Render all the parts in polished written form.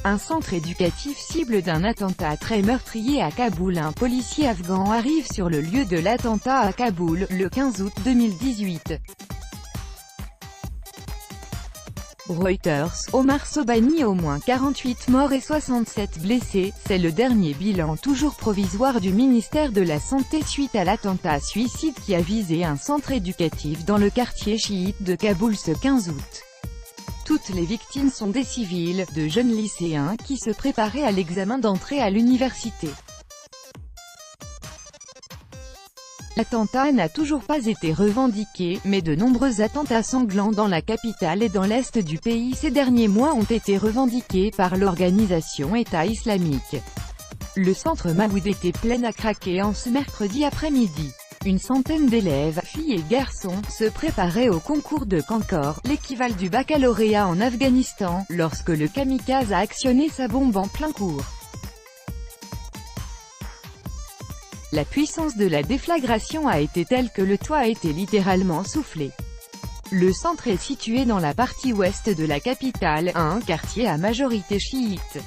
Un centre éducatif cible d'un attentat très meurtrier à Kaboul. Un policier afghan arrive sur le lieu de l'attentat à Kaboul, le 15 août 2018. Reuters, Omar Sobhani au moins 48 morts et 67 blessés, c'est le dernier bilan toujours provisoire du ministère de la Santé suite à l'attentat suicide qui a visé un centre éducatif dans le quartier chiite de Kaboul ce 15 août. Toutes les victimes sont des civils, de jeunes lycéens qui se préparaient à l'examen d'entrée à l'université. L'attentat n'a toujours pas été revendiqué, mais de nombreux attentats sanglants dans la capitale et dans l'est du pays ces derniers mois ont été revendiqués par l'organisation État islamique. Le centre Maoud était plein à craquer en ce mercredi après-midi. Une centaine d'élèves, filles et garçons, se préparaient au concours de Kankor, l'équivalent du baccalauréat en Afghanistan, lorsque le kamikaze a actionné sa bombe en plein cours. La puissance de la déflagration a été telle que le toit a été littéralement soufflé. Le centre est situé dans la partie ouest de la capitale, un quartier à majorité chiite.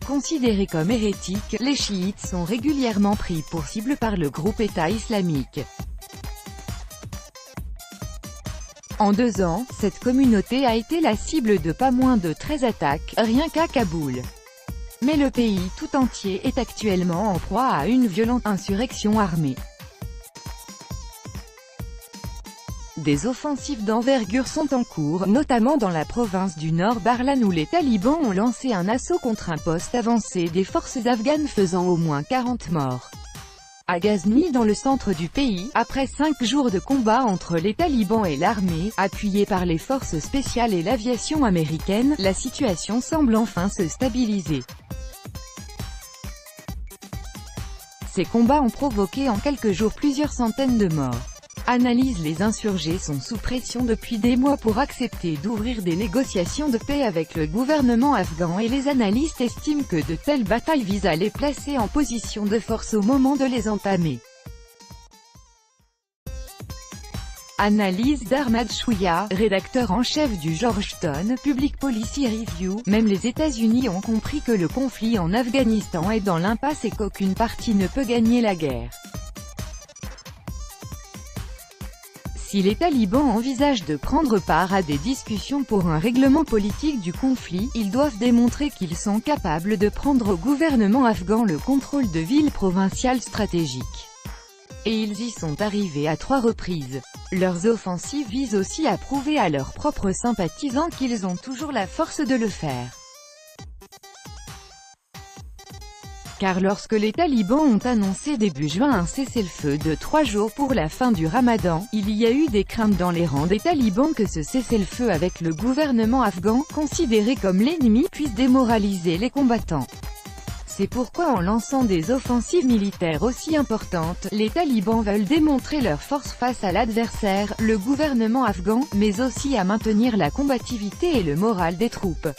Considérés comme hérétiques, les chiites sont régulièrement pris pour cible par le groupe État islamique. En 2 ans, cette communauté a été la cible de pas moins de 13 attaques, rien qu'à Kaboul. Mais le pays tout entier est actuellement en proie à une violente insurrection armée. Des offensives d'envergure sont en cours, notamment dans la province du Nord Barlan où les talibans ont lancé un assaut contre un poste avancé des forces afghanes faisant au moins 40 morts. À Ghazni dans le centre du pays, après 5 jours de combat entre les talibans et l'armée, appuyée par les forces spéciales et l'aviation américaine, la situation semble enfin se stabiliser. Ces combats ont provoqué en quelques jours plusieurs centaines de morts. Analyse: les insurgés sont sous pression depuis des mois pour accepter d'ouvrir des négociations de paix avec le gouvernement afghan et les analystes estiment que de telles batailles visent à les placer en position de force au moment de les entamer. Analyse d'Ahmad Chouya, rédacteur en chef du Georgetown Public Policy Review. Même les États-Unis ont compris que le conflit en Afghanistan est dans l'impasse et qu'aucune partie ne peut gagner la guerre. Si les talibans envisagent de prendre part à des discussions pour un règlement politique du conflit, ils doivent démontrer qu'ils sont capables de prendre au gouvernement afghan le contrôle de villes provinciales stratégiques. Et ils y sont arrivés à 3 reprises. Leurs offensives visent aussi à prouver à leurs propres sympathisants qu'ils ont toujours la force de le faire. Car lorsque les talibans ont annoncé début juin un cessez-le-feu de 3 jours pour la fin du ramadan, il y a eu des craintes dans les rangs des talibans que ce cessez-le-feu avec le gouvernement afghan, considéré comme l'ennemi, puisse démoraliser les combattants. C'est pourquoi en lançant des offensives militaires aussi importantes, les talibans veulent démontrer leur force face à l'adversaire, le gouvernement afghan, mais aussi à maintenir la combativité et le moral des troupes.